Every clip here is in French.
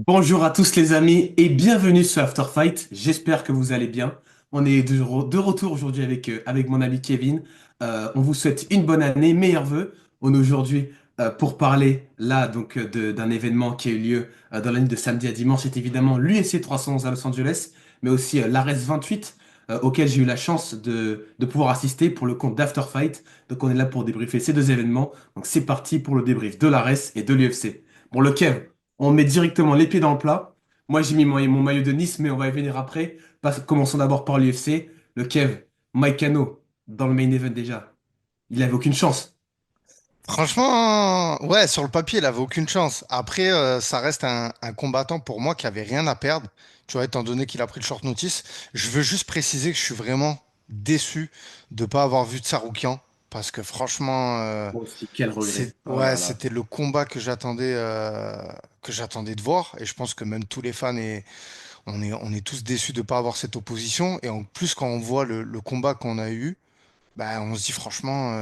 Bonjour à tous les amis et bienvenue sur After Fight. J'espère que vous allez bien. On est de retour aujourd'hui avec mon ami Kevin. On vous souhaite une bonne année, meilleurs vœux. On est aujourd'hui pour parler là d'un événement qui a eu lieu dans la nuit de samedi à dimanche. C'est évidemment l'UFC 311 à Los Angeles, mais aussi l'Ares 28 auquel j'ai eu la chance de pouvoir assister pour le compte d'After Fight. Donc on est là pour débriefer ces deux événements. Donc c'est parti pour le débrief de l'Ares et de l'UFC. Bon, le Kev. On met directement les pieds dans le plat. Moi, j'ai mis mon maillot de Nice, mais on va y venir après. Commençons d'abord par l'UFC. Le Kev, Mike Cano, dans le main event déjà. Il avait aucune chance. Franchement, ouais, sur le papier, il avait aucune chance. Après, ça reste un combattant pour moi qui avait rien à perdre. Tu vois, étant donné qu'il a pris le short notice. Je veux juste préciser que je suis vraiment déçu de ne pas avoir vu Tsarukyan. Parce que franchement, Moi aussi, quel regret. Oh ouais, là là. c'était le combat que j'attendais de voir. Et je pense que même tous les fans, on est tous déçus de ne pas avoir cette opposition. Et en plus, quand on voit le combat qu'on a eu. Bah, on se dit franchement,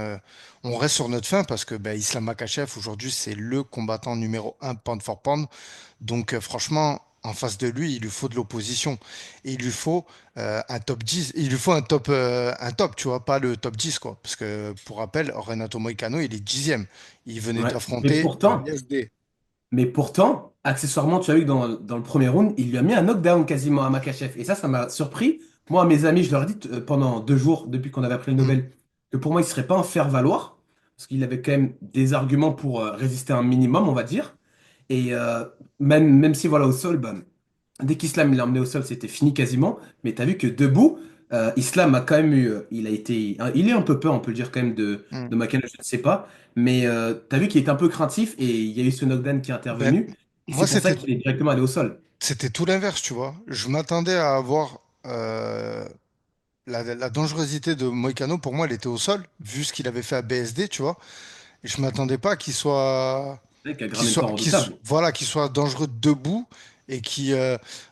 on reste sur notre fin parce que bah, Islam Makhachev aujourd'hui c'est le combattant numéro un pound for pound. Donc franchement, en face de lui, il lui faut de l'opposition. Et il lui faut un top 10. Il lui faut un top, tu vois, pas le top 10 quoi. Parce que pour rappel, Renato Moicano, il est dixième. Il venait Ouais. Mais d'affronter pourtant, l'ISD. accessoirement, tu as vu que dans le premier round, il lui a mis un knockdown quasiment à Makhachev. Et ça m'a surpris. Moi, à mes amis, je leur ai dit pendant 2 jours, depuis qu'on avait appris les Mm. nouvelles, que pour moi, il ne serait pas un faire-valoir. Parce qu'il avait quand même des arguments pour résister un minimum, on va dire. Et même si, voilà, au sol, bah, dès qu'Islam il l'a emmené au sol, c'était fini quasiment. Mais tu as vu que debout, Islam a quand même eu. Il est un peu peur, on peut le dire quand même, Mm. de McKenna, je ne sais pas. Mais tu as vu qu'il était un peu craintif et il y a eu ce knockdown qui est Ben, intervenu. Et moi, c'est pour ça c'était qu'il est directement allé au sol. c'était tout l'inverse, tu vois. Je m'attendais à avoir la dangerosité de Moïcano, pour moi, elle était au sol, vu ce qu'il avait fait à BSD, tu vois. Et je m'attendais pas C'est vrai qu'il a gratté le corps redoutable. voilà, qu'il soit dangereux debout et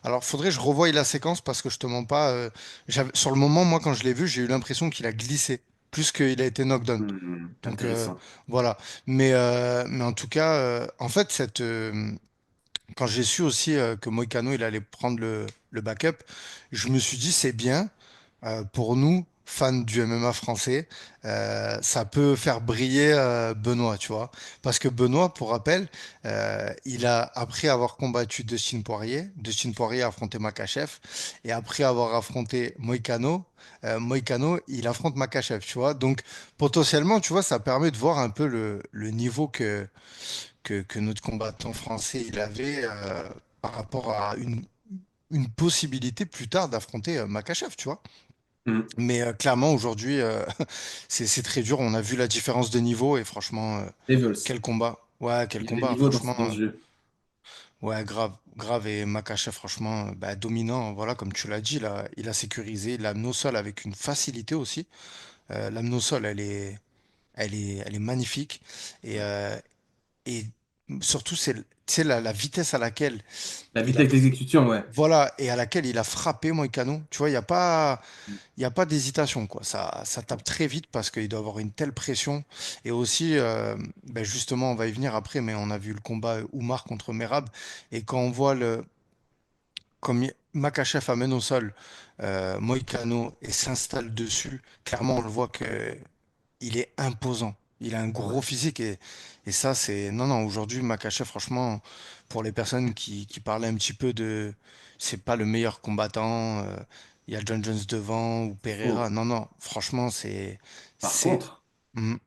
alors, faudrait que je revoie la séquence parce que je te mens pas. Sur le moment, moi, quand je l'ai vu, j'ai eu l'impression qu'il a glissé plus qu'il a été knockdown. Donc Intéressant. voilà. Mais en tout cas, en fait, quand j'ai su aussi que Moïcano il allait prendre le backup, je me suis dit c'est bien pour nous, fans du MMA français, ça peut faire briller Benoît, tu vois. Parce que Benoît, pour rappel, après avoir combattu Dustin Poirier a affronté Makhachev, et après avoir affronté Moïcano, Moïcano, il affronte Makhachev, tu vois. Donc potentiellement, tu vois, ça permet de voir un peu le niveau que notre combattant français il avait par rapport à une possibilité plus tard d'affronter Makhachev, tu vois. Mm. Mais clairement, aujourd'hui, c'est très dur. On a vu la différence de niveau et franchement, Devils. quel combat. Ouais, quel Il y avait combat, niveau franchement. dans ce jeu. Ouais, grave, grave. Et Makhachev, franchement, bah, dominant. Voilà, comme tu l'as dit, là, il a sécurisé. Il l'a amené au sol avec une facilité aussi. L'amener au sol, elle est magnifique. Et, euh, et surtout, tu sais, la vitesse à laquelle La il a, vitesse d'exécution, ouais. voilà, et à laquelle il a frappé Moïcano. Tu vois, il y a pas d'hésitation, quoi. Ça tape très vite parce qu'il doit avoir une telle pression. Et aussi, ben justement, on va y venir après, mais on a vu le combat Oumar contre Merab. Et quand on voit comme Makhachev amène au sol Moïcano et s'installe dessus, clairement, on le voit que il est imposant. Il a un gros physique et ça, c'est. Non, non, aujourd'hui, Makhachev, franchement, pour les personnes qui parlaient un petit peu de. C'est pas le meilleur combattant, il y a John Jones devant ou Pereira. Oh. Non, non, franchement, c'est. Par C'est. contre, Mhm.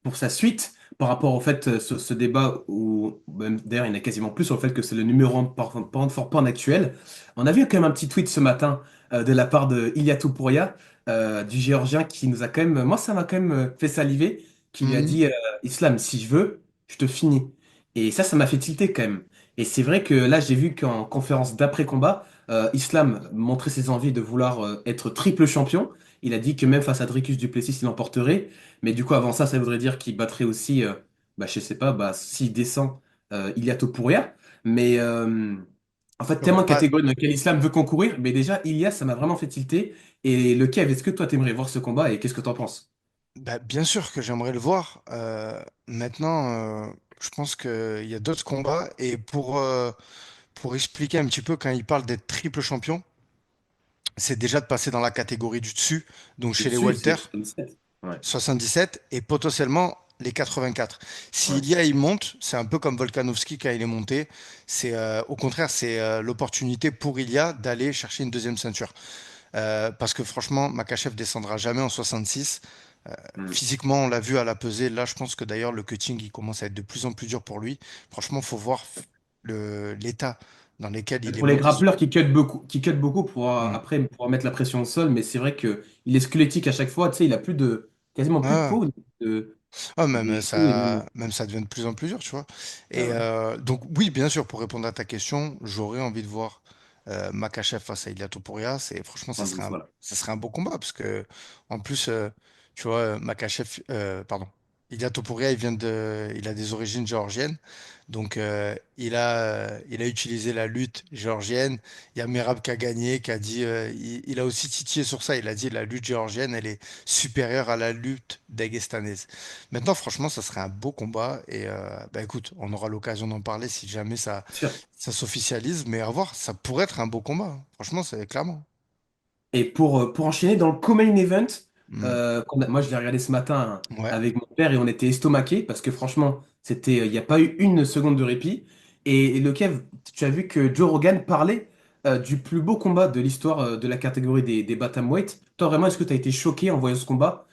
pour sa suite, par rapport au fait, ce débat où, même, d'ailleurs, il y en a quasiment plus sur le fait que c'est le numéro un pound for pound actuel, on a vu quand même un petit tweet ce matin de la part de Ilia Topuria, du Géorgien, qui nous a quand même, moi, ça m'a quand même fait saliver, qui lui a Mhm. dit Islam, si je veux, je te finis. Et ça m'a fait tilter quand même. Et c'est vrai que là, j'ai vu qu'en conférence d'après-combat, Islam montrait ses envies de vouloir être triple champion. Il a dit que même face à Dricus du Plessis, il l'emporterait. Mais du coup, avant ça voudrait dire qu'il battrait aussi, bah, je sais pas, bah, s'il descend, Ilia Topuria. Mais en fait, Il y aura tellement de pas. catégories dans lesquelles l'islam veut concourir. Mais déjà, Ilia, ça m'a vraiment fait tilter. Et le Kev, est-ce que toi, t'aimerais voir ce combat et qu'est-ce que t'en penses? Bah, bien sûr que j'aimerais le voir. Maintenant, je pense qu'il y a d'autres combats et pour pour expliquer un petit peu, quand il parle d'être triple champion, c'est déjà de passer dans la catégorie du dessus, donc Le chez les dessus, c'est welter, 77. Ouais, 77, et potentiellement les 84. Si ouais. Ilia il monte, c'est un peu comme Volkanovski quand il est monté. C'est au contraire, c'est l'opportunité pour Ilia d'aller chercher une deuxième ceinture. Parce que franchement, Makachev descendra jamais en 66. Mm. Physiquement, on l'a vu à la pesée. Là, je pense que d'ailleurs le cutting il commence à être de plus en plus dur pour lui. Franchement, faut voir l'état dans lequel Et il est pour les monté. grappleurs qui cut beaucoup pour Hmm. après pouvoir mettre la pression au sol, mais c'est vrai que il est squelettique à chaque fois. Tu sais, il a plus de quasiment plus de Ah, peau de, ah, des même genoux et même. ça devient de plus en plus dur, tu vois. Ah Et ouais. donc, oui, bien sûr, pour répondre à ta question, j'aurais envie de voir Makhachev face à Ilia Topuria. Franchement, 112, voilà. ça serait un beau combat parce que, en plus, tu vois, pardon, Ilia Topuria, il a des origines géorgiennes. Donc, il a utilisé la lutte géorgienne. Il y a Merab qui a gagné, qui a dit, il a aussi titillé sur ça. Il a dit la lutte géorgienne, elle est supérieure à la lutte dagestanaise. Maintenant, franchement, ça serait un beau combat. Et bah, écoute, on aura l'occasion d'en parler si jamais Bien sûr. ça s'officialise. Mais à voir, ça pourrait être un beau combat, hein. Franchement, c'est clairement. Et pour enchaîner dans le co-main event, Hmm. moi je l'ai regardé ce matin Ouais, avec mon père et on était estomaqués parce que franchement, il n'y a pas eu une seconde de répit. Et le Kev, tu as vu que Joe Rogan parlait du plus beau combat de l'histoire de la catégorie des bantamweight. Toi, vraiment, est-ce que tu as été choqué en voyant ce combat?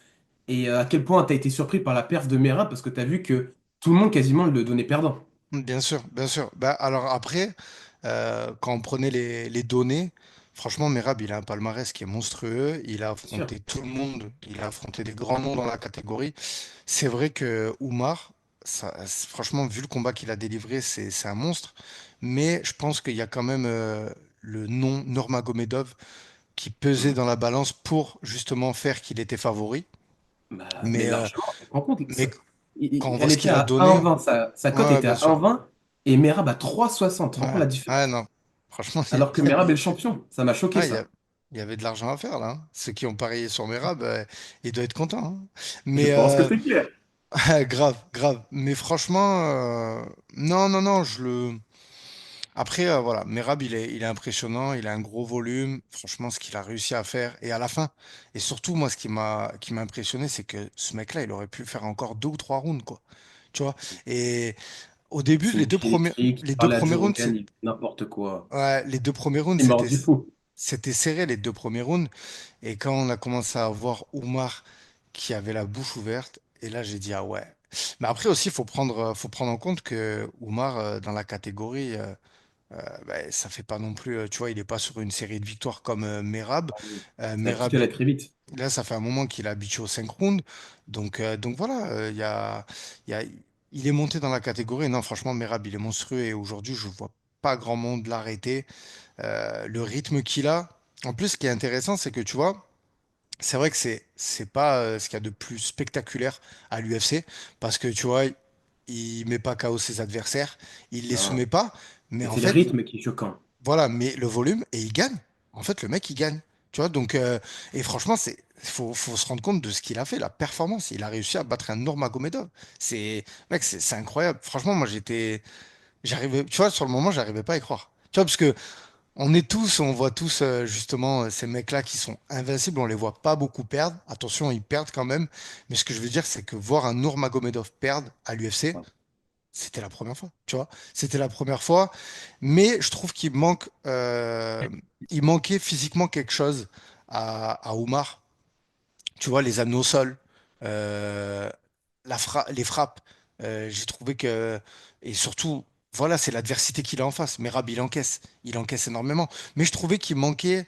Et à quel point tu as été surpris par la perf de Mera parce que tu as vu que tout le monde quasiment le donnait perdant. bien sûr, bien sûr. Bah, alors après, quand on prenait les données, franchement, Merab, il a un palmarès qui est monstrueux. Il a Bien sûr. affronté tout le monde. Il a affronté des grands noms dans la catégorie. C'est vrai que Oumar, franchement, vu le combat qu'il a délivré, c'est un monstre. Mais je pense qu'il y a quand même le nom Nurmagomedov qui pesait Mhm. dans la balance pour justement faire qu'il était favori. Bah, mais Mais, largement, tu te rends compte, mais quand on voit elle ce était qu'il a à donné, 1,20, sa cote ouais, était bien à sûr. 1,20 et Merab à 3,60. Tu te rends compte la Ouais, différence? ouais, non. Franchement, Alors que Merab est le champion. Ça m'a choqué, ah, ça. il y avait de l'argent à faire là, hein. Ceux qui ont parié sur Merab, ils doivent être contents, hein. Je Mais pense que c'est clair. grave, grave. Mais franchement, non, non, non, Après, voilà, Merab, il est impressionnant, il a un gros volume. Franchement, ce qu'il a réussi à faire. Et à la fin, et surtout, moi, ce qui m'a impressionné, c'est que ce mec-là, il aurait pu faire encore 2 ou 3 rounds, quoi. Tu vois? Et au début, C'est électrique, il les deux parlait à premiers Joe rounds, Rogan, il dit n'importe quoi. ouais, les 2 premiers rounds, Il mord du fou. c'était serré, les 2 premiers rounds. Et quand on a commencé à voir Oumar qui avait la bouche ouverte, et là, j'ai dit, ah ouais. Mais après aussi, faut prendre en compte que Oumar, dans la catégorie, bah, ça fait pas non plus, tu vois, il est pas sur une série de victoires comme Merab. Ça a Merab, habitué à aller très vite. là, ça fait un moment qu'il est habitué aux 5 rounds. Donc voilà, il y a- il est monté dans la catégorie. Non, franchement, Merab, il est monstrueux et aujourd'hui, je vois pas grand monde l'arrêter. Le rythme qu'il a. En plus, ce qui est intéressant, c'est que tu vois, c'est vrai que c'est pas ce qu'il y a de plus spectaculaire à l'UFC parce que tu vois, il met pas KO ses adversaires, il les Non. soumet pas, mais Mais en c'est le fait, rythme qui est choquant. voilà, mais le volume et il gagne. En fait, le mec, il gagne. Tu vois, donc, et franchement, faut se rendre compte de ce qu'il a fait, la performance. Il a réussi à battre un Nurmagomedov. Mec, c'est incroyable. Franchement, moi, tu vois, sur le moment, j'arrivais pas à y croire. Tu vois, parce que on voit tous, justement, ces mecs-là qui sont invincibles, on les voit pas beaucoup perdre. Attention, ils perdent quand même. Mais ce que je veux dire, c'est que voir un Nurmagomedov perdre à l'UFC, Ouais. c'était la première fois, tu vois. C'était la première fois, mais je trouve il manquait physiquement quelque chose à Oumar. Tu vois, les amener au sol, euh, les frappes. J'ai trouvé que, et surtout, voilà, c'est l'adversité qu'il a en face. Merab, il encaisse énormément. Mais je trouvais qu'il manquait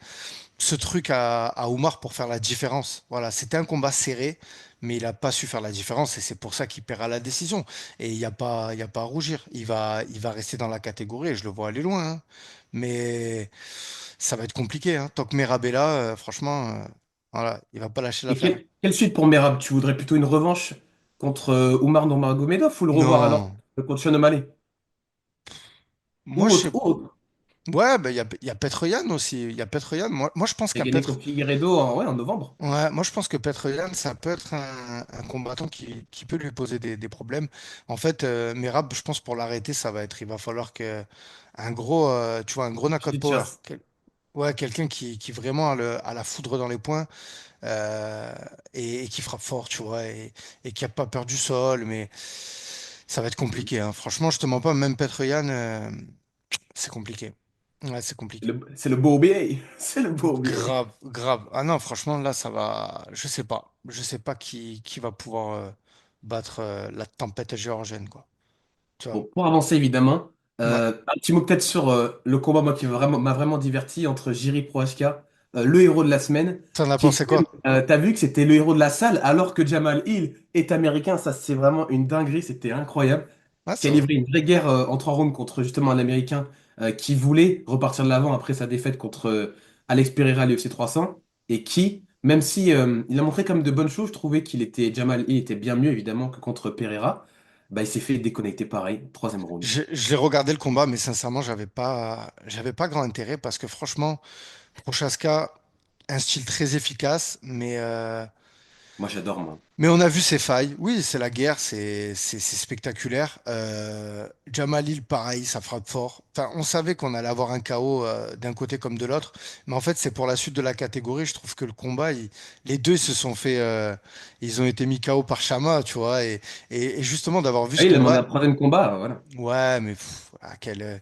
ce truc à Oumar pour faire la différence. Voilà, c'était un combat serré, mais il n'a pas su faire la différence et c'est pour ça qu'il paiera la décision. Et il y a pas à rougir. Il va rester dans la catégorie et je le vois aller loin, hein. Mais ça va être compliqué, hein. Tant que Merab est là, franchement, voilà, il va pas lâcher Et l'affaire. quelle suite pour Merab? Tu voudrais plutôt une revanche contre Oumar Nurmagomedov ou le revoir alors Non, contre Sean O'Malley? moi je sais. Ou autre. Ouais, bah, il y a Petr Yan aussi. Il y a Petr Yan. Moi, je pense Il a qu'un gagné Petr. contre Figueiredo en novembre. Ouais, moi je pense que Petr Yan, ça peut être un combattant qui peut lui poser des problèmes. En fait, Merab, je pense pour l'arrêter, il va falloir que tu vois, un gros knockout power. Features. Ouais, quelqu'un qui vraiment a la foudre dans les poings euh, et qui frappe fort, tu vois, et qui a pas peur du sol, mais ça va être Mhm. compliqué, hein. Franchement, je te mens pas, même Petr Yan, c'est compliqué. Ouais, c'est compliqué. C'est le beau OBA. C'est le beau OBA. Grave, grave. Ah non, franchement, là, ça va. Je sais pas. Je sais pas qui va pouvoir battre la tempête géorgienne, quoi. Tu vois. Bon, pour avancer évidemment, Ouais. un petit mot peut-être sur le combat moi, qui m'a vraiment diverti entre Jiri Prohaska, le héros de la semaine, T'en as qui est pensé quand même, quoi? t'as vu que c'était le héros de la salle alors que Jamal Hill est américain, ça c'est vraiment une dinguerie, c'était incroyable. Ouais, Qui a c'est vrai. livré une vraie guerre en 3 rounds contre justement un américain qui voulait repartir de l'avant après sa défaite contre Alex Pereira à l'UFC 300 et qui, même si il a montré comme de bonnes choses, je trouvais Jamal Hill était bien mieux évidemment que contre Pereira. Bah, il s'est fait déconnecter pareil, 3e round. Je l'ai regardé le combat, mais sincèrement, j'avais pas grand intérêt parce que franchement, Prochaska, un style très efficace, Moi, j'adore, moi. mais on a vu ses failles. Oui, c'est la guerre, c'est spectaculaire. Jamal Hill, pareil, ça frappe fort. Enfin, on savait qu'on allait avoir un KO d'un côté comme de l'autre, mais en fait, c'est pour la suite de la catégorie. Je trouve que le combat, les deux ils se sont fait, ils ont été mis KO par Shama, tu vois, et justement d'avoir vu Ah, ce il a demandé combat, un troisième combat, voilà. ouais, mais quel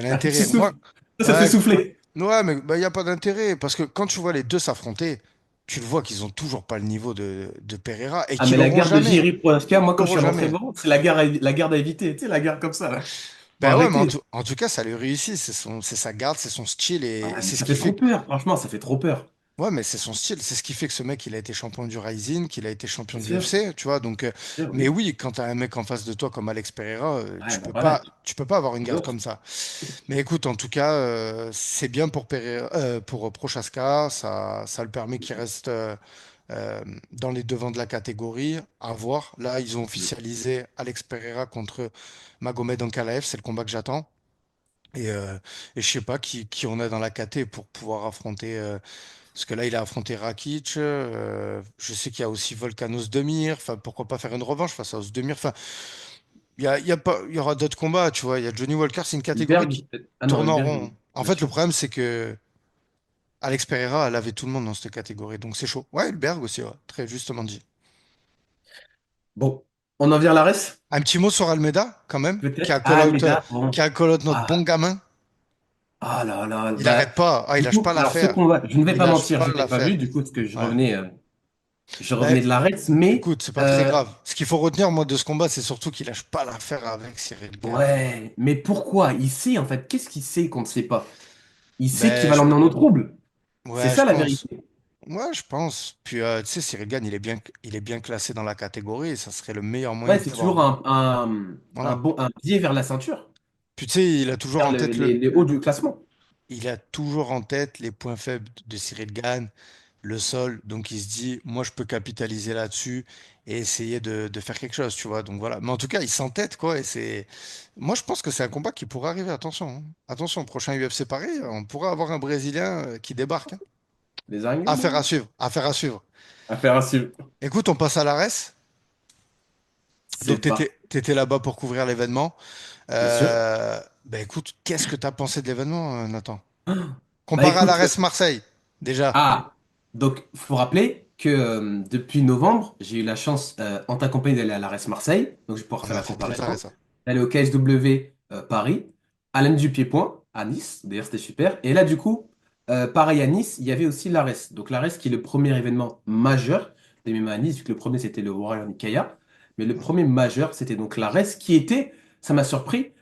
Un petit intérêt. souffle. Ça te fait Ouais, souffler. ouais, mais il n'y a pas d'intérêt parce que quand tu vois les deux s'affronter, tu le vois qu'ils ont toujours pas le niveau de Pereira et Ah, qu'ils mais la l'auront guerre de jamais. Jiri Prohaska, moi, Ils quand je l'auront suis rentré jamais. dedans, c'est la guerre à éviter. Tu sais, la guerre comme ça, là. Faut Ben ouais, mais arrêter. en tout cas, ça lui réussit. C'est sa garde, c'est son style et Ah, mais c'est ce ça qui fait trop fait. peur, franchement, ça fait trop peur. Ouais, mais c'est son style. C'est ce qui fait que ce mec, il a été champion du Rising, qu'il a été champion Bien de sûr, l'UFC, tu vois. Donc, bien sûr, mais oui. oui, quand t'as un mec en face de toi comme Alex Pereira, Ouais, bah voilà, tu peux pas avoir une c'est garde l'autre. comme ça. Mais écoute, en tout cas, c'est bien pour pour Prochaska. Ça le permet qu'il reste euh, dans les devants de la catégorie. À voir. Là, ils ont officialisé Alex Pereira contre Magomed Ankalaev. C'est le combat que j'attends. Et je sais pas qui on a dans la KT pour pouvoir affronter. Parce que là, il a affronté Rakic. Je sais qu'il y a aussi Volkanos Demir. Enfin, pourquoi pas faire une revanche face à Ozdemir. Enfin, il y a pas, il y aura d'autres combats, tu vois. Il y a Johnny Walker, c'est une catégorie Hulberg, qui peut-être. Ah non, tourne en Hulberg, rond. En bien fait, le sûr. problème, c'est que Alex Pereira, elle avait tout le monde dans cette catégorie. Donc, c'est chaud. Ouais, Hülberg aussi, ouais. Très justement dit. Bon, on en vient à l'ARES, Un petit mot sur Almeida, quand même, peut-être. Ah, Almeida, qui bon. a call out notre bon Ah, gamin. ah là là, Il bah. arrête pas. Ah, il Du lâche coup, pas alors ce l'affaire. combat, je ne vais Il pas lâche mentir, je pas ne l'ai pas vu, l'affaire. du coup, parce que Ouais. je Ben, revenais de l'ARES, mais écoute, c'est pas très euh, grave. Ce qu'il faut retenir, moi, de ce combat, c'est surtout qu'il lâche pas l'affaire avec Cyril Gann. ouais, mais pourquoi? Il sait, en fait, qu'est-ce qu'il sait qu'on ne sait pas? Il sait qu'il Ben, va l'emmener en eau trouble. C'est ouais, je ça la pense. vérité. Ouais, je pense. Puis, tu sais, Cyril Gann, il est bien classé dans la catégorie et ça serait le meilleur moyen Ouais, de c'est pouvoir. toujours un Voilà. bon, un pied vers la ceinture, Puis, tu sais, il a toujours vers en tête les hauts du classement. il a toujours en tête les points faibles de Cyril Gann, le sol. Donc, il se dit, moi, je peux capitaliser là-dessus et essayer de faire quelque chose, tu vois. Donc, voilà. Mais en tout cas, il s'entête, quoi. Moi, je pense que c'est un combat qui pourrait arriver. Attention, hein. Attention, prochain UFC Paris, on pourrait avoir un Brésilien qui débarque, hein. Les araignées, Affaire à bon. suivre, affaire à suivre. Affaire à suivre. Écoute, on passe à l'ARES. C'est Donc, pas. t'étais là-bas pour couvrir l'événement. Bien sûr. Ben écoute, qu'est-ce que t'as pensé de l'événement, Nathan? Bah Comparé à écoute, l'ARES Marseille, déjà. ah, donc faut rappeler que depuis novembre, j'ai eu la chance, en ta compagnie, d'aller à l'ARES Marseille, donc je vais pouvoir On faire a la fait deux arrêts, comparaison. ça. D'aller au KSW Paris, Alain Dupied-Point à Nice, d'ailleurs c'était super. Et là du coup, pareil à Nice, il y avait aussi l'ARES. Donc l'ARES qui est le premier événement majeur des MMA à Nice, vu que le premier c'était le Warrior Nikaya, mais le premier majeur c'était donc l'ARES qui était, ça m'a surpris,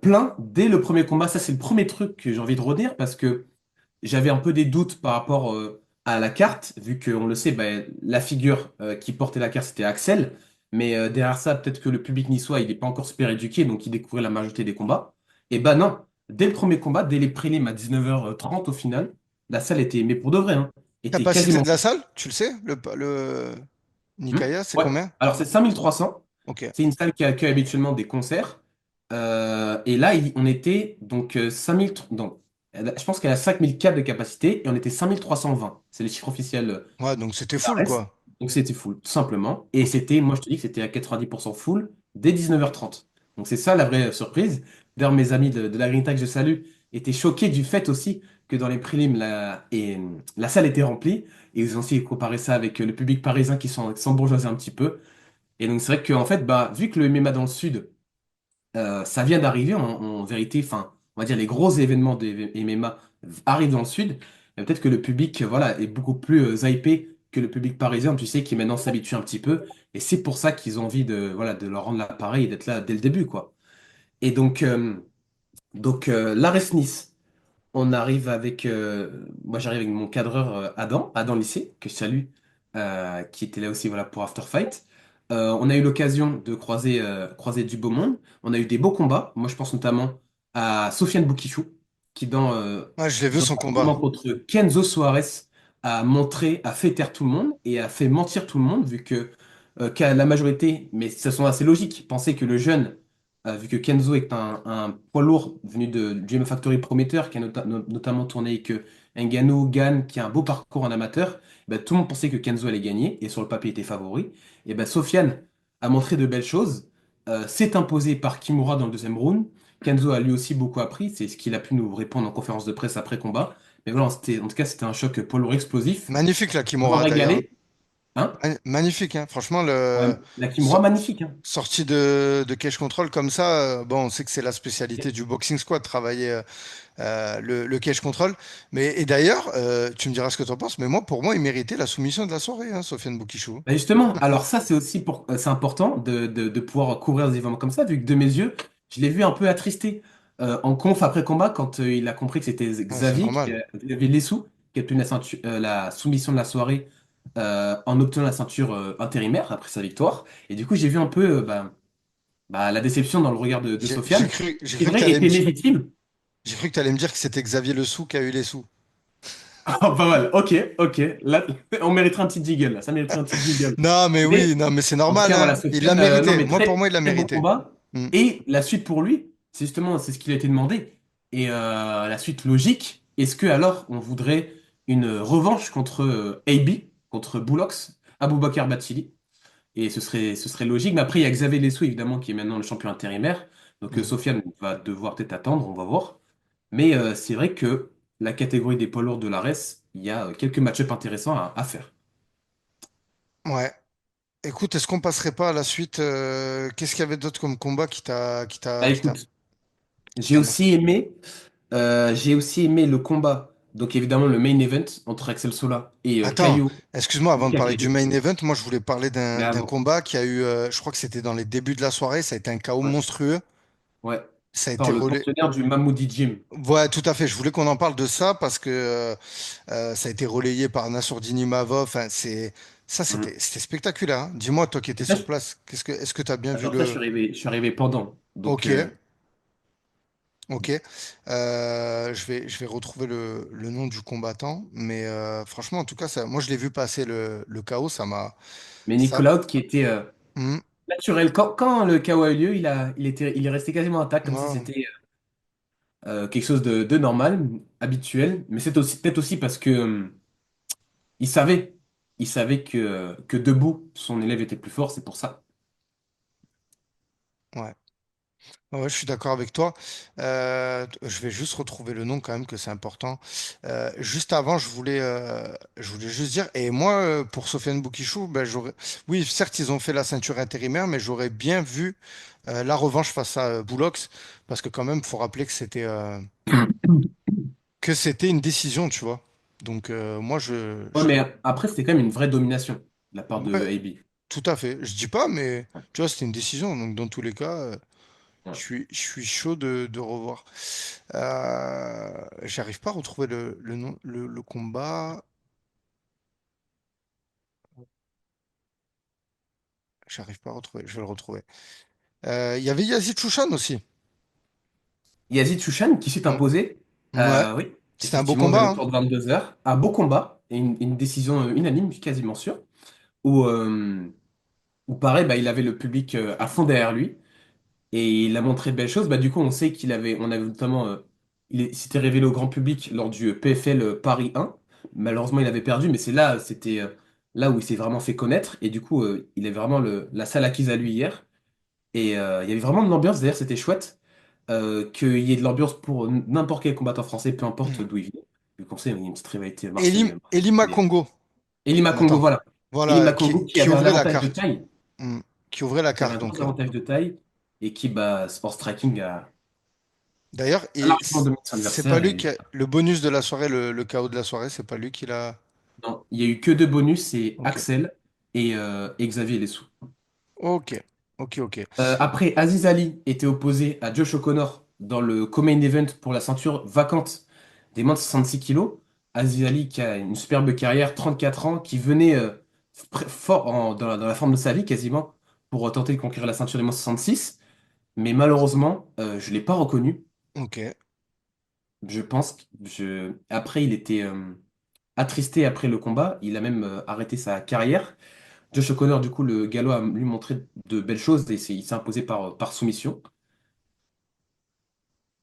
plein dès le premier combat. Ça c'est le premier truc que j'ai envie de redire parce que j'avais un peu des doutes par rapport à la carte, vu qu'on le sait, ben, la figure qui portait la carte, c'était Axel. Mais derrière ça, peut-être que le public niçois, il n'est pas encore super éduqué, donc il découvrait la majorité des combats. Et ben non, dès le premier combat, dès les prélims à 19h30 au final, la salle était, mais pour de vrai, hein, était Capacité quasiment. de la salle, tu le sais? Le Hmm. Nikaya, c'est Ouais. combien? Alors c'est 5300. Ok. C'est une salle qui accueille habituellement des concerts. Et là, on était donc 5000. Donc, je pense qu'elle a 5004 de capacité et on était 5320. C'est les chiffres officiels Ouais, donc c'était de la full, RES. quoi. Donc c'était full, tout simplement. Et Ok. c'était, moi je te dis que c'était à 90% full dès 19h30. Donc c'est ça la vraie surprise. D'ailleurs, mes amis de la Green Tag, je salue, étaient choqués du fait aussi que dans les prélims, la salle était remplie. Et ils ont aussi comparé ça avec le public parisien qui s'embourgeoisait un petit peu. Et donc, c'est vrai qu'en fait, bah, vu que le MMA dans le Sud, ça vient d'arriver en vérité, enfin, on va dire les gros événements de MMA arrivent dans le Sud, peut-être que le public, voilà, est beaucoup plus hypé que le public parisien, tu sais, qui maintenant s'habitue un petit peu. Et c'est pour ça qu'ils ont envie de, voilà, de leur rendre l'appareil et d'être là dès le début, quoi. Et donc, l'Ares Nice. On arrive avec, moi j'arrive avec mon cadreur Adam Lycée, que je salue, qui était là aussi voilà, pour After Fight. On a eu l'occasion de croiser du beau monde. On a eu des beaux combats. Moi je pense notamment à Sofiane Boukissou, qui Ouais, je l'ai vu dans son son combat combat. contre Kenzo Soares a fait taire tout le monde et a fait mentir tout le monde, vu qu'à la majorité, mais ça sont assez logique, penser que le jeune vu que Kenzo est un poids lourd venu du M Factory Prometteur, qui a notamment tourné avec Ngannou, Gann, qui a un beau parcours en amateur, bah, tout le monde pensait que Kenzo allait gagner, et sur le papier était favori. Et bah, Sofiane a montré de belles choses, s'est imposé par Kimura dans le deuxième round. Kenzo a lui aussi beaucoup appris, c'est ce qu'il a pu nous répondre en conférence de presse après combat. Mais voilà, en tout cas, c'était un choc poids lourd explosif. Magnifique la Vraiment Kimura d'ailleurs. régalé. Hein? Magnifique, hein. Franchement, Ouais, la Kimura, magnifique. Hein. sortie de Cage Control comme ça, bon, on sait que c'est la spécialité du boxing squad, travailler le Cage Control. Mais, et d'ailleurs, tu me diras ce que tu en penses, mais moi, pour moi, il méritait la soumission de la soirée, hein, Sofiane Boukishou. Bah, justement, alors ça c'est aussi c'est important de pouvoir couvrir des événements comme ça, vu que de mes yeux, je l'ai vu un peu attristé en conf après combat quand il a compris que c'était Ouais, c'est Xavier qui normal. avait Lessou qui a obtenu la soumission de la soirée en obtenant la ceinture intérimaire après sa victoire. Et du coup, j'ai vu un peu la déception dans le regard de Sofiane, J'ai qui cru que vrai était légitime. j'ai cru que t'allais me dire que c'était Xavier Le Sou qui a eu les sous. Ah, pas mal, ok, ok. Là, on mériterait un petit jingle, là. Ça mériterait un petit jingle. Non, mais oui, Mais non, mais c'est en tout normal, cas, voilà, hein. Il l'a Sofiane, non, mérité. mais Moi, pour très, moi, il l'a très beau mérité. combat. Hmm. Et la suite pour lui, c'est justement, c'est ce qui lui a été demandé. Et la suite logique, est-ce que alors on voudrait une revanche contre AB, contre Boulox, Aboubakar Bathily? Et ce serait logique. Mais après, il y a Xavier Lessou, évidemment, qui est maintenant le champion intérimaire. Donc Hmm. Sofiane va devoir peut-être attendre, on va voir. Mais c'est vrai que la catégorie des poids lourds de l'ARES, il y a quelques match-ups intéressants à faire. Ouais. Écoute, est-ce qu'on passerait pas à la suite qu'est-ce qu'il y avait d'autre comme combat Bah écoute, j'ai aussi aimé, j'ai aussi aimé le combat. Donc évidemment le main event entre Axel Sola et Attends, Caio excuse-moi, avant de parler du Fikakedo. main event, moi je voulais parler Mais d'un avant, combat qui a eu, je crois que c'était dans les débuts de la soirée, ça a été un chaos ouais, monstrueux. ouais. Ça a Par été le relais. pensionnaire du Mamoudi Gym. Ouais, tout à fait. Je voulais qu'on en parle de ça parce que ça a été relayé par Nassourdine Imavov. Enfin, Mhm. c'était spectaculaire, hein. Dis-moi, toi qui étais Et ça, sur place, est-ce que tu as bien vu alors ça, le. je suis arrivé pendant. Donc, Ok, ok. Je vais retrouver le nom du combattant, mais franchement, en tout cas, ça, moi je l'ai vu passer le chaos, mais ça. Nicolas Haute qui était Hmm, naturel. Quand le KO a eu lieu, il est resté quasiment intact, comme si ouais, c'était quelque chose de normal, habituel. Mais c'est aussi peut-être aussi parce que il savait, il savait que debout, son élève était plus fort, c'est pour ça. ouais. Ouais, je suis d'accord avec toi. Je vais juste retrouver le nom quand même, que c'est important. Juste avant, je voulais juste dire, et moi, pour Sofiane Boukishou, ben, oui, certes, ils ont fait la ceinture intérimaire, mais j'aurais bien vu la revanche face à Boulox, parce que quand même, faut rappeler que c'était une décision, tu vois. Donc, moi, Ouais, mais après, c'était quand même une vraie domination de la part de ouais, AB. tout à fait. Je dis pas, mais tu vois, c'était une décision. Donc, dans tous les cas, Ouais. je suis chaud de revoir. J'arrive pas à retrouver le nom, le combat. J'arrive pas à retrouver. Je vais le retrouver. Il y avait Yazid Chouchan aussi. Yazid Chouchan qui s'est Mm. imposé, Ouais. oui, C'était un beau effectivement, aux combat, hein. alentours de 22 heures. Un beau combat et une décision unanime, quasiment sûre, où, pareil, bah, il avait le public à fond derrière lui. Et il a montré de belles choses. Bah, du coup, on sait on avait notamment, il s'était révélé au grand public lors du PFL Paris 1. Malheureusement, il avait perdu, mais c'était là où il s'est vraiment fait connaître. Et du coup, il avait vraiment la salle acquise à lui hier. Et il y avait vraiment de l'ambiance. D'ailleurs, c'était chouette. qu'il y ait de l'ambiance pour n'importe quel combattant français, peu importe Hmm. d'où il vient. Vu qu'on sait, il y a une petite rivalité Elie, Marseille. Elie Makongo. Elima Congo, Attends. voilà. Voilà, Elima Congo qui qui avait un ouvrait la avantage de carte. taille, Hmm. Qui ouvrait la qui avait carte, un gros donc. avantage de taille et qui, bah, Sport Striking D'ailleurs, a et largement dominé son c'est pas adversaire. lui Et qui a le bonus de la soirée, le KO de la soirée, c'est pas lui qui l'a. non, il y a eu que deux bonus, c'est Ok. Axel et Xavier Lessou. Ok. Ok, ok. Après, Aziz Ali était opposé à Josh O'Connor dans le co-main event pour la ceinture vacante des moins de 66 kilos. Aziz Ali qui a une superbe carrière, 34 ans, qui venait fort dans la forme de sa vie quasiment pour tenter de conquérir la ceinture des moins 66. Mais malheureusement, je ne l'ai pas reconnu. Ok. Je pense Après, il était attristé après le combat. Il a même arrêté sa carrière. Josh O'Connor, du coup, le galop a lui montré de belles choses et il s'est imposé par soumission.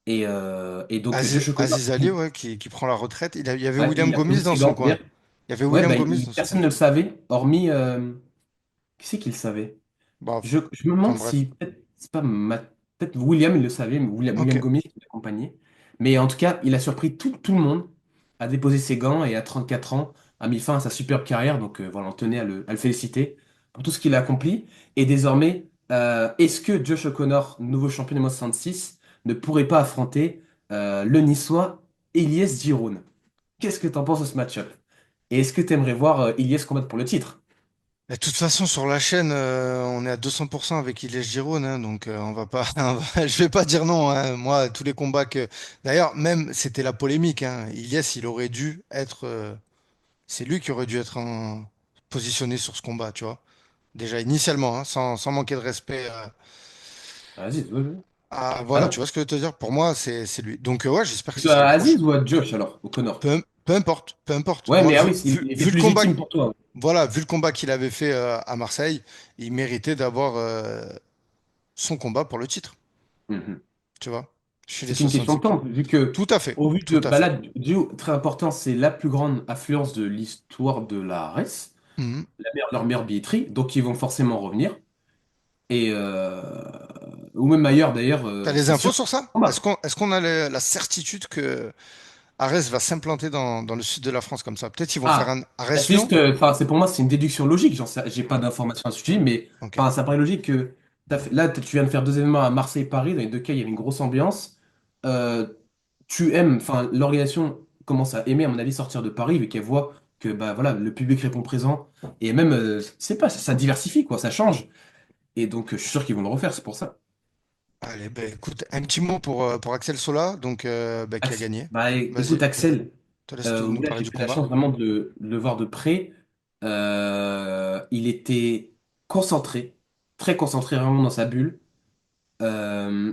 Et donc, Josh O'Connor, Aziz Ali, ouais, qui prend la retraite. Il y avait ouais, William il a posé Gomis dans ses son gants. coin. Il y avait Ouais, William bah, Gomis dans son personne coin. ne le savait, hormis. Qui c'est qui le savait? Bon, Je me enfin demande bref. si peut-être c'est pas peut-être William il le savait, mais Ok. William Gomis qui l'accompagnait. Mais en tout cas, il a surpris tout le monde à déposer ses gants et à 34 ans a mis fin à sa superbe carrière. Donc voilà, on tenait à le féliciter pour tout ce qu'il a accompli. Et désormais, est-ce que Josh O'Connor, nouveau champion des moins 66, ne pourrait pas affronter le Niçois Elias Giroud? Qu'est-ce que tu en penses de ce match-up? Et est-ce que tu aimerais voir Elias combattre pour le titre? De toute façon, sur la chaîne, on est à 200% avec Ilya Giron, hein, donc on va pas, je vais pas dire non, hein. Moi, tous les combats que, d'ailleurs, même c'était la polémique, hein. Ilyes, il aurait dû être, c'est lui qui aurait dû être positionné sur ce combat, tu vois. Déjà initialement, hein, sans manquer de respect Aziz, ouais, ouais. Ah voilà, tu non. vois ce que je veux te dire. Pour moi, c'est lui. Donc ouais, j'espère que ce Plutôt sera à le prochain. Aziz ou à Josh alors, au Connor? Peu importe, peu importe. Ouais, Moi, mais ah oui, il était vu le plus combat, légitime pour toi. voilà, vu le combat qu'il avait fait à Marseille, il méritait d'avoir son combat pour le titre. Mhm. Tu vois? Chez les C'est qu'une question 66 de temps, kilos. vu que, Tout à fait. au vu de, Tout à bah fait. là, Dio, très important, c'est la plus grande affluence de l'histoire de la RS, Mhm. leur meilleure billetterie, donc ils vont forcément revenir. Et, ou même ailleurs d'ailleurs, T'as des c'est infos sûr. sur ça? Combattre. Est-ce qu'on a la certitude que Arès va s'implanter dans le sud de la France comme ça? Peut-être ils vont faire Ah, un bah, c'est Arès-Lyon? juste, enfin, c'est pour moi, c'est une déduction logique. J'ai pas d'informations à ce sujet, mais Ok. enfin, ça paraît logique que là, tu viens de faire deux événements à Marseille et Paris. Dans les deux cas, il y avait une grosse ambiance. Euh, Tu aimes, enfin, l'organisation commence à aimer, à mon avis, sortir de Paris, vu qu'elle voit que bah voilà, le public répond présent. Et même, c'est pas, ça diversifie, quoi, ça change. Et donc, je suis sûr qu'ils vont le refaire, c'est pour ça. Allez, ben écoute, un petit mot pour Axel Sola, donc ben, qui a gagné. Bah, Vas-y, écoute, Axel, te laisse nous là, parler j'ai du eu la combat. chance vraiment de le voir de près. Il était concentré, très concentré vraiment dans sa bulle.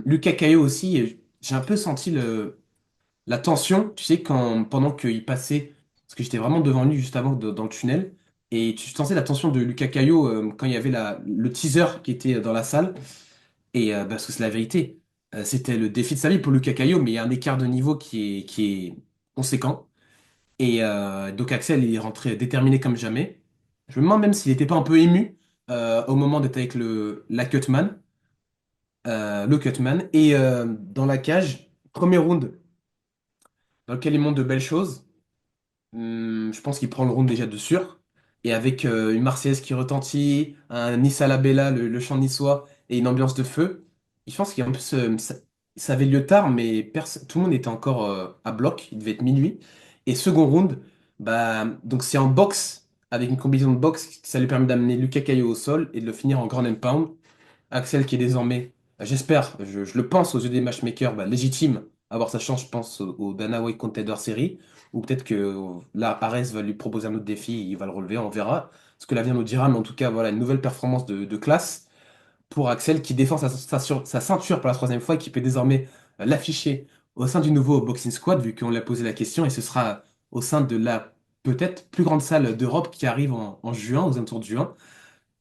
Lucas Caio aussi, j'ai un peu senti la tension, tu sais, pendant qu'il passait, parce que j'étais vraiment devant lui juste avant dans le tunnel, et tu sentais la tension de Lucas Caio quand il y avait le teaser qui était dans la salle, et parce que c'est la vérité. C'était le défi de sa vie pour Lucas Caio, mais il y a un écart de niveau qui est conséquent. Et donc Axel, il est rentré déterminé comme jamais. Je me demande même s'il n'était pas un peu ému au moment d'être avec le cutman. Et dans la cage, premier round, dans lequel il montre de belles choses. Je pense qu'il prend le round déjà de sûr. Et avec une Marseillaise qui retentit, un Nissa la Bella, le chant niçois, et une ambiance de feu, je pense qu'il y a un peu ça avait lieu tard, mais tout le monde était encore à bloc. Il devait être minuit. Et second round, bah, donc c'est en boxe, avec une combinaison de boxe, ça lui permet d'amener Lucas Caillot au sol et de le finir en ground and pound. Axel qui est désormais, j'espère, je le pense aux yeux des matchmakers, bah, légitime à avoir sa chance, je pense, au Dana White Contender Series. Ou peut-être que là, Ares va lui proposer un autre défi, il va le relever, on verra ce que l'avenir nous dira. Mais en tout cas, voilà, une nouvelle performance de classe pour Axel qui défend sa ceinture pour la troisième fois et qui peut désormais l'afficher au sein du nouveau Boxing Squad, vu qu'on lui a posé la question. Et ce sera au sein de la peut-être plus grande salle d'Europe qui arrive en juin, aux alentours de juin,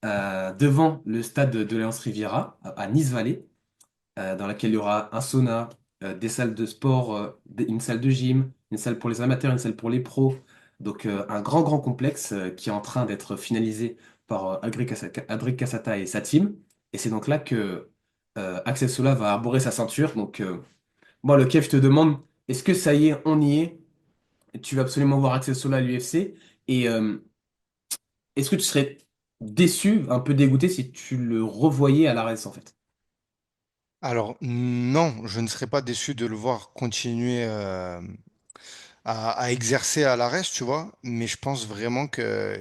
devant le stade de l'Alliance Riviera, à Nice-Valley, dans laquelle il y aura un sauna, des salles de sport, une salle de gym, une salle pour les amateurs, une salle pour les pros. Donc un grand complexe qui est en train d'être finalisé par Adric Cassata et sa team. Et c'est donc là que Axel Sola va arborer sa ceinture. Donc, bon, le Kev, je te demande, est-ce que ça y est, on y est? Tu vas absolument voir Axel Sola à l'UFC. Et est-ce que tu serais déçu, un peu dégoûté si tu le revoyais à l'ARES, en fait? Alors, non, je ne serais pas déçu de le voir continuer à exercer à l'ARES, tu vois, mais je pense vraiment que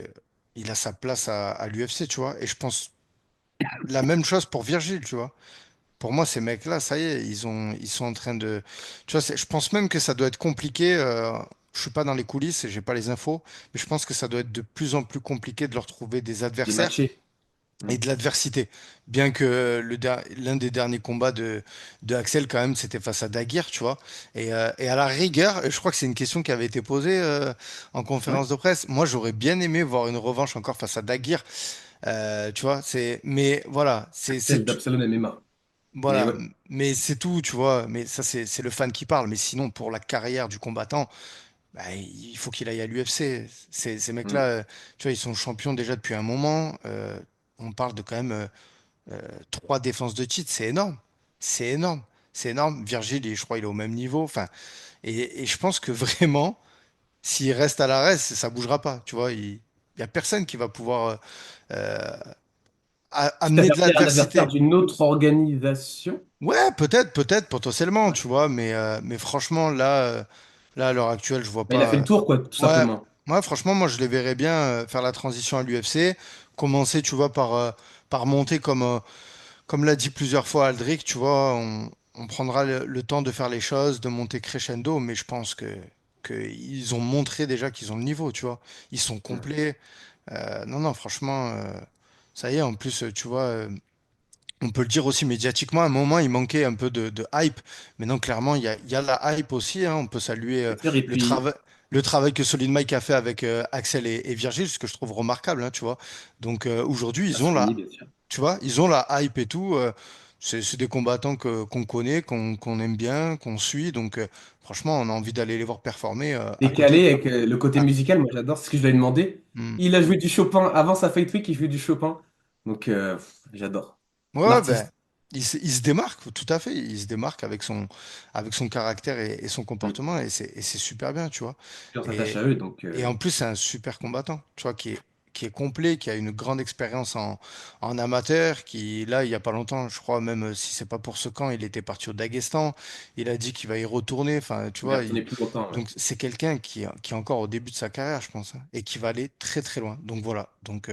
il a sa place à l'UFC, tu vois, et je pense la même chose pour Virgile, tu vois. Pour moi, ces mecs-là, ça y est, ils sont en train de, tu vois, je pense même que ça doit être compliqué. Je suis pas dans les coulisses et j'ai pas les infos, mais je pense que ça doit être de plus en plus compliqué de leur trouver des Des adversaires matchés. et de l'adversité. Bien que l'un des derniers combats de Axel, quand même, c'était face à Daguerre, tu vois. Et à la rigueur, je crois que c'est une question qui avait été posée en Ouais. conférence de presse. Moi, j'aurais bien aimé voir une revanche encore face à Daguerre, tu vois. Mais voilà, c'est Axel tout. d'Absalon MMA. Mais Voilà, ouais. mais c'est tout, tu vois. Mais ça, c'est le fan qui parle. Mais sinon, pour la carrière du combattant, bah, il faut qu'il aille à l'UFC. Ces mecs-là, Mm. tu vois, ils sont champions déjà depuis un moment. On parle de quand même trois défenses de titre, c'est énorme. C'est énorme. C'est énorme. Virgile, je crois, il est au même niveau. Enfin, et je pense que vraiment, s'il reste à l'arrêt, ça bougera pas. Tu vois, il y a personne qui va pouvoir Quitte à amener faire de taire un adversaire l'adversité. d'une autre organisation. Ouais, peut-être, potentiellement, Ouais. tu vois, mais franchement, là, à l'heure actuelle, je vois Bah, il a fait pas. le tour, quoi, tout Ouais, simplement. ouais, franchement, moi, je les verrais bien faire la transition à l'UFC, commencer, tu vois, par monter comme l'a dit plusieurs fois Aldric, tu vois, on prendra le temps de faire les choses, de monter crescendo, mais je pense que ils ont montré déjà qu'ils ont le niveau, tu vois. Ils sont Mm. complets. Non, non, franchement, ça y est, en plus, tu vois. On peut le dire aussi médiatiquement, à un moment, il manquait un peu de hype. Maintenant, clairement, il y a la hype aussi, hein. On peut saluer C'est clair. Et le puis, travail, le travail que Solid Mike a fait avec Axel et Virgile, ce que je trouve remarquable, hein, tu vois. Donc aujourd'hui, à souligner, bien sûr. tu vois, ils ont la hype et tout. C'est des combattants qu'on connaît, qu'on aime bien, qu'on suit. Donc franchement, on a envie d'aller les voir performer à côté Décalé avec le côté à- musical, moi j'adore, c'est ce que je lui ai demandé. Hmm. Il a joué du Chopin avant sa Fight Week, il jouait du Chopin. Donc, j'adore. Ouais, ouais, ben, L'artiste. il se démarque, tout à fait. Il se démarque avec son caractère et son Mm. comportement, et c'est super bien, tu vois. On s'attache Et, à eux, donc et en plus, c'est un super combattant, tu vois, qui est complet, qui a une grande expérience en amateur, qui, là, il y a pas longtemps, je crois, même si c'est pas pour ce camp, il était parti au Daghestan. Il a dit qu'il va y retourner, enfin, tu il va vois. retourner plus longtemps. Ouais. Donc, c'est quelqu'un qui est encore au début de sa carrière, je pense, hein, et qui va aller très, très loin. Donc, voilà. Donc,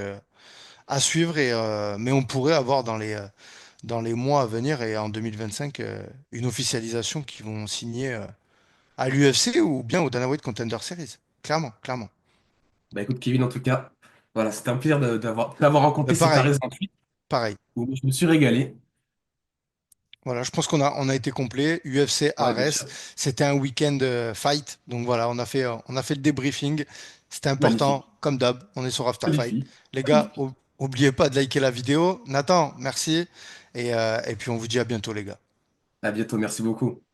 à suivre, mais on pourrait avoir dans les mois à venir et en 2025 une officialisation qui vont signer à l'UFC ou bien au Dana White Contender Series. Clairement, clairement. Bah écoute, Kevin, en tout cas, voilà, c'était un plaisir d'avoir rencontré cet Pareil, Ares 28 pareil. où je me suis régalé. Voilà, je pense qu'on a été complet. UFC Ouais, bien Ares, sûr. c'était un week-end fight. Donc voilà, on a fait le débriefing. C'était important, Magnifique. comme d'hab. On est sur After Fight. Magnifique. Les gars, Magnifique. oubliez pas de liker la vidéo. Nathan, merci. Et puis on vous dit à bientôt, les gars. À bientôt, merci beaucoup.